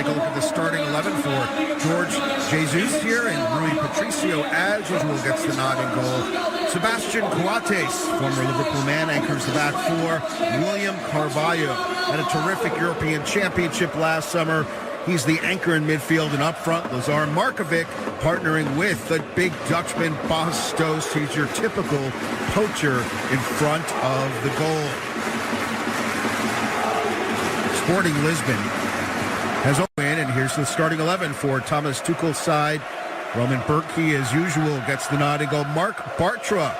take a look at the starting 11 for George Jesus here, and Rui Patricio, as usual, gets the nod in goal. Sebastian Coates, former Liverpool man, anchors the back four. William Carvalho had a terrific European Championship last summer. He's the anchor in midfield, and up front, Lazar Markovic partnering with the big Dutchman Bas Stost. He's your typical poacher in front of the goal. Sporting Lisbon has a win, and here's the starting 11 for Thomas Tuchel's side. Roman Bürki, as usual, gets the nod and go. Mark Bartra.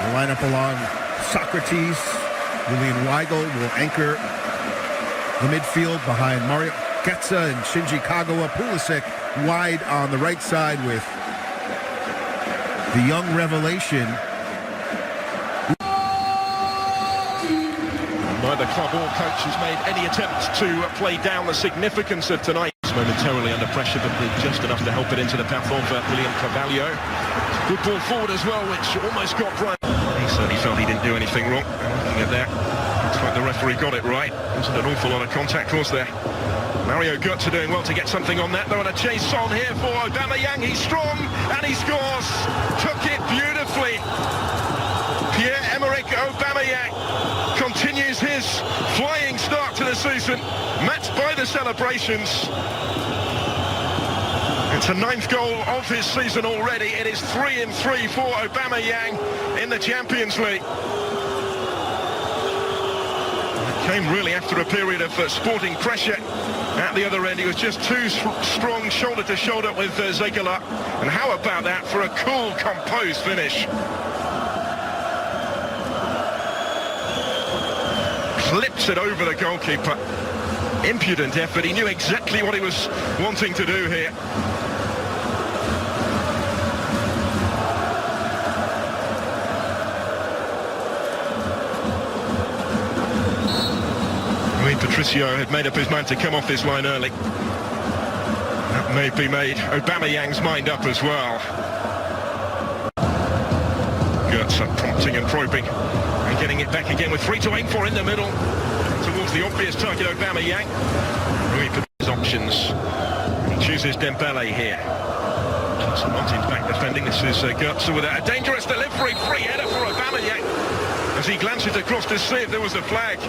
The lineup along Socrates. Julian Weigl will anchor the midfield behind Mario Götze and Shinji Kagawa. Pulisic wide on the right side with the young revelation. Neither club or coach has made any attempt to play down the significance of tonight. He's momentarily under pressure, but just enough to help it into the path of William Carvalho. Good ball forward as well, which almost got Brian. He certainly felt he didn't do anything wrong. Looking at that, looks like the referee got it right. Wasn't an awful lot of contact, was there? Mario Götze doing well to get something on that, though, and a chase on here for Aubameyang. He's strong, and he scores. Took it beautifully. Pierre-Emerick Aubameyang continues his flying start to the season, matched by the celebrations. It's a 9th goal of his season already. It is 3-3 for Aubameyang in the Champions League. It came really after a period of Sporting pressure at the other end. He was just too strong shoulder to shoulder with Zegela. And how about that for a cool, composed finish? Clips it over the goalkeeper. Impudent effort. He knew exactly what he was wanting to do here. Rui Patricio had made up his mind to come off this line early. That may be made Aubameyang's mind up as well. Götze prompting and probing. And getting it back again with 3 to aim for in the middle. Towards the obvious target, Aubameyang. Rui Patricio's options. He chooses Dembele here. Johnson Martin's back defending. This is Götze with a dangerous delivery. Free header for Aubameyang as he glances across to see if there was a flag.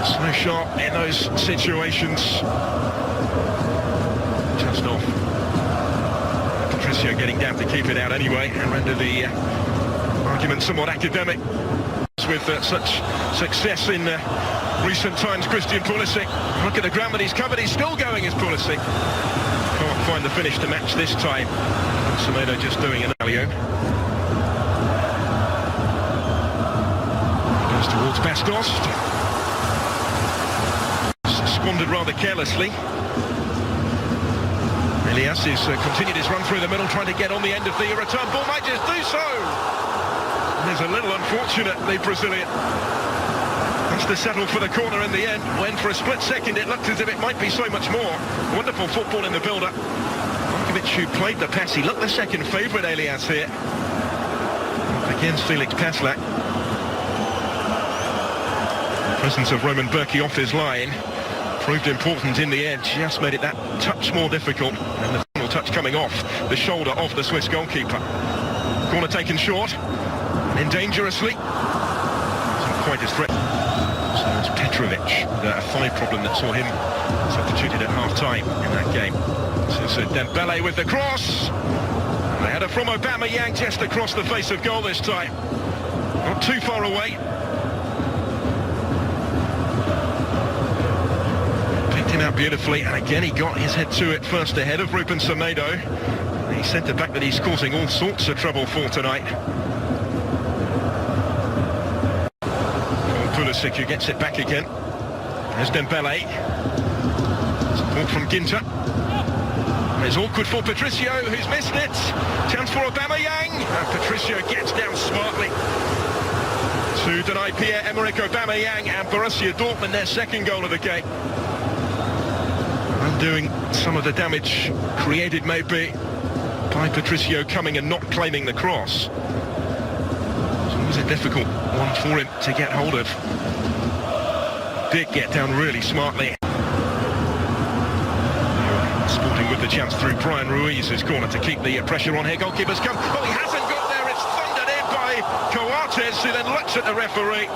So sharp in those situations. Just off. Patricio getting down to keep it out anyway and render the argument somewhat academic. With such success in recent times, Christian Pulisic. Look at the ground that he's covered. He's still going as Pulisic. Can't find the finish to match this time. Semedo just doing an alley-oop. Goes towards Bastos. Squandered rather carelessly. Elias has continued his run through the middle, trying to get on the end of the return ball. Might just do so. There's a little unfortunate, the Brazilian. Has to settle for the corner in the end, when for a split second it looked as if it might be so much more. Wonderful football in the build-up. Markovic, who played the pass, he looked the second favourite, Elias here. Up against Felix Passlack. The presence of Roman Bürki off his line proved important in the end, just made it that touch more difficult, and the final touch coming off the shoulder of the Swiss goalkeeper. Corner taken short, and in dangerously. Isn't quite as threat. So it's Petrovic, a thigh problem that saw him substituted at half-time in that game. So Dembele with the cross. And the header from Aubameyang just across the face of goal this time. Not too far away. Out beautifully, and again he got his head to it first ahead of Ruben Semedo. The centre-back that he's causing all sorts of trouble for tonight. Pulisic, who gets it back again. There's Dembele. Support from Ginter. It's awkward for Patricio, who's missed it. Chance for Aubameyang. And Patricio gets down smartly to deny Pierre-Emerick Aubameyang and Borussia Dortmund their second goal of the game. Undoing some of the damage created maybe by Patricio coming and not claiming the cross. It's always a difficult one for him to get hold of. did get down really smartly. Sporting with the chance through Brian Ruiz's corner to keep the pressure on here. Goalkeeper's come. Oh, he hasn't got there. It's thundered in by Coates, who then looks at the referee,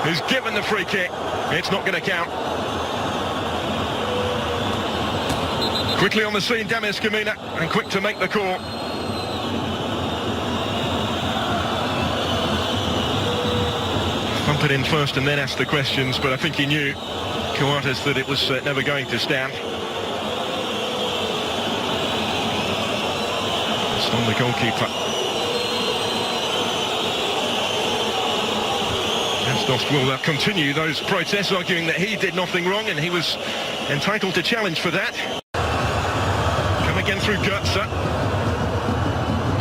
who's given the free kick. It's not going to count. Quickly on the scene, Demis Kamina, and quick to make the call. Thump it in first and then ask the questions, but I think he knew, Coates, that it was never going to stand. It's on the goalkeeper. Dost will continue those protests, arguing that he did nothing wrong and he was entitled to challenge for that. Come again through Götze.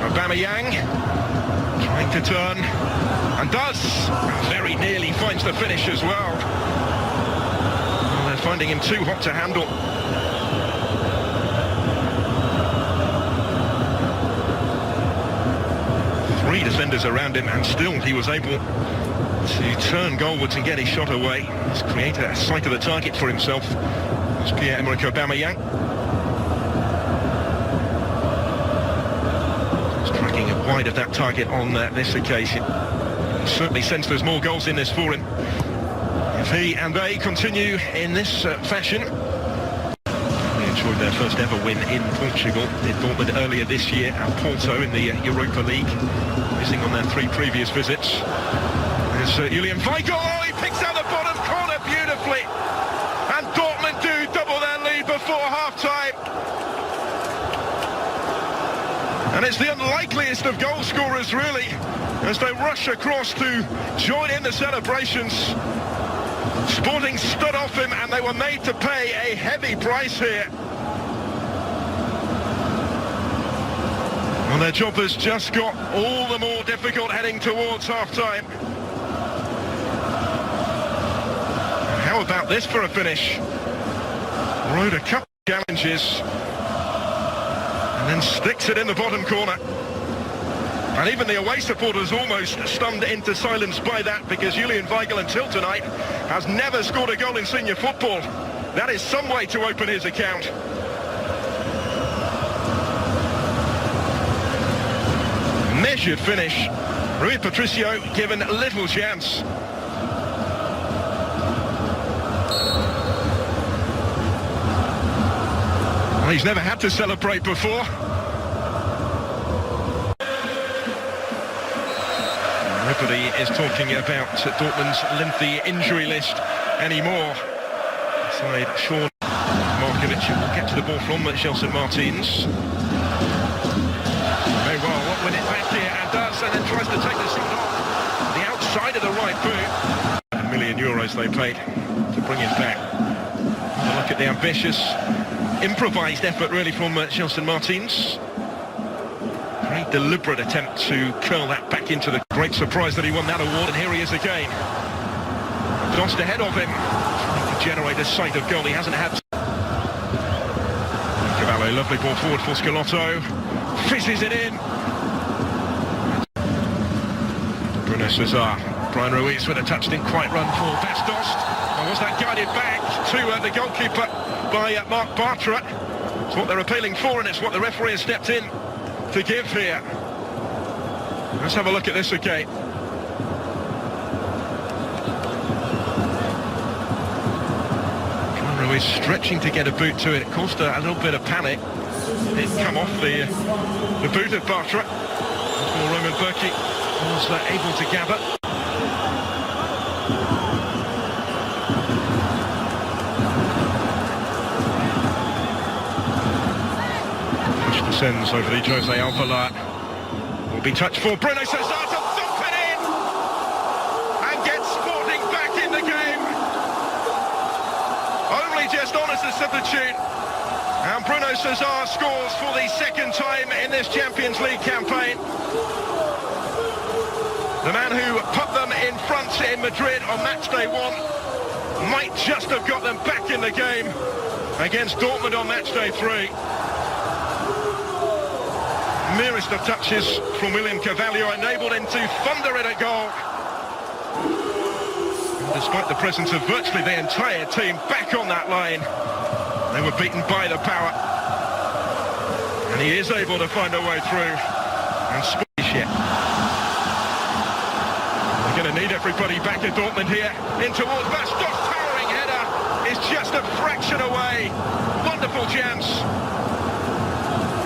Aubameyang trying to turn and does. Very nearly finds the finish as well. They're finding him too hot to handle. Three defenders around him and still he was able to turn goalwards and get his shot away. He's created a sight of the target for himself. It's Pierre-Emerick Aubameyang. He's tracking it wide of that target on this occasion. He certainly sense there's more goals in this for him. If he and they continue in this fashion. They enjoyed their first ever win in Portugal. Did Dortmund earlier this year at Porto in the Europa League, missing on their 3 previous visits. There's Julian Weigl. Oh, he picks out the bottom corner beautifully. And Dortmund do double their lead before half-time. And it's the unlikeliest of goal scorers, really, as they rush across to join in the celebrations. Sporting stood off him and they were made to pay a heavy price here. And their job has just got all the more difficult heading towards half-time. How about this for a finish? Rode a couple of challenges and then sticks it in the bottom corner. And even the away supporters almost stunned into silence by that, because Julian Weigl until tonight has never scored a goal in senior football. That is some way to open his account. Measured finish. Rui Patricio given little chance. He's never had to celebrate before. Nobody is talking about Dortmund's lengthy injury list anymore. Side Sean Markovic will get to the ball from Gelson Martins. Very well, what win it back here and does, and then tries to take the shot off the outside of the right boot. €1 million they paid to bring him back. A look at the ambitious, improvised effort really from Gelson Martins. Very deliberate attempt to curl that back into the great surprise that he won that award, and here he is again. Dost ahead of him, trying to generate a sight of goal he hasn't had. Cavallo, lovely ball forward for Scalotto, fizzes it in. Bruno Cesar, Brian Ruiz with a touch, didn't quite run for Dost. And was that guided back to the goalkeeper by Marc Bartra? It's what they're appealing for, and it's what the referee has stepped in to give here. Let's have a look at this again. Ruiz stretching to get a boot to it. It caused a little bit of panic. It didn't come off the boot of Bartra. Before Roman Berkey was able to gather. Sends over the Jose Alcalá. Will be touched for Bruno Cesar to thump it in and get Sporting back in the game. Only just on as a substitute, and Bruno Cesar scores for the second time in this Champions League campaign. The man who put them in front in Madrid on match day 1 might just have got them back in the game against Dortmund on match day 3. Merest of touches from William Carvalho enabled him to thunder it a goal. despite the presence of virtually the entire team back on that line. They were beaten by the power. And he is able to find a way through. And shit. They're going to need everybody back at Dortmund here. In towards Bastos, towering header is just a fraction away. Wonderful chance.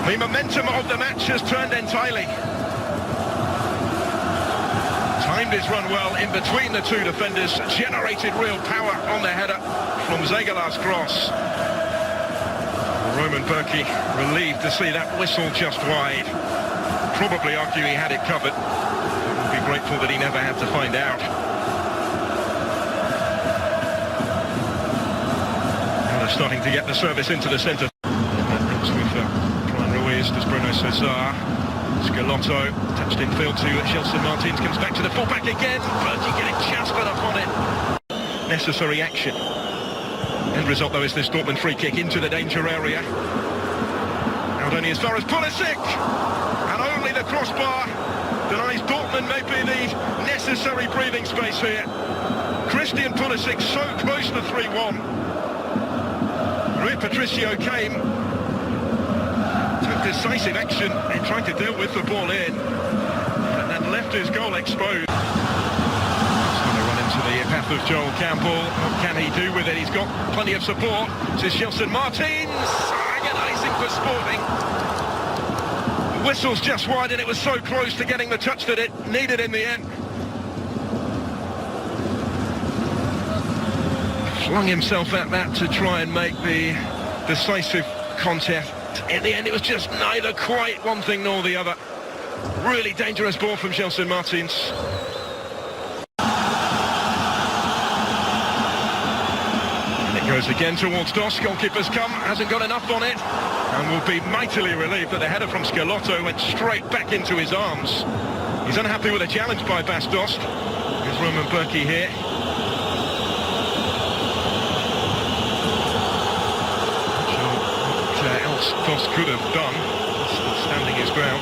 The momentum of the match has turned entirely. Timed his run well in between the two defenders, generated real power on the header from Zegelar's cross. Roman Berkey relieved to see that whistle just wide. Probably argue he had it covered. Would be grateful that he never had to find out. Now they're starting to get the service into the centre. That brings with Brian Ruiz, does Bruno Cesar. Scalotto, touched in field to Gelson Martins, comes back to the fullback again. Berkey getting just got up on it. Necessary action. End result, though, is this Dortmund free kick into the danger area. Out only as far as Pulisic. And only the crossbar denies Dortmund maybe the necessary breathing space here. Christian Pulisic so close to 3-1. Rui Patricio came, took decisive action in trying to deal with the ball in, and then left his goal exposed. To the path of Joel Campbell. What can he do with it? He's got plenty of support. This is Gelson Martins. Agonising for Sporting. The whistle's just wide, and it was so close to getting the touch that it needed in the end. Flung himself at that to try and make the decisive contest. In the end, it was just neither quite one thing nor the other. Really dangerous ball from Gelson Martins. Goes again towards Dos, goalkeeper's come, hasn't got enough on it, and will be mightily relieved that the header from Scalotto went straight back into his arms. He's unhappy with a challenge by Bastos. Here's Roman Berkey here. Not sure what else Dos could have done, standing his ground.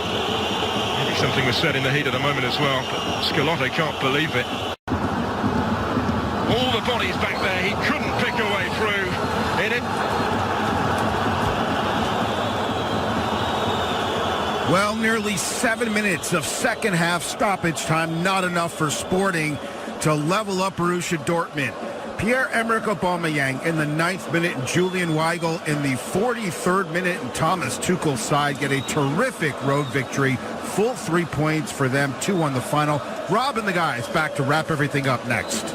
Maybe something was said in the heat of the moment as well, but Scalotto can't believe it. All the bodies back there, he couldn't pick a way through in it. Well, nearly 7 minutes of second half stoppage time, not enough for Sporting to level up Borussia Dortmund. Pierre-Emerick Aubameyang in the 9th minute and Julian Weigl in the 43rd minute, and Thomas Tuchel's side get a terrific road victory. Full 3 points for them, 2 on the final. Rob and the guys back to wrap everything up next.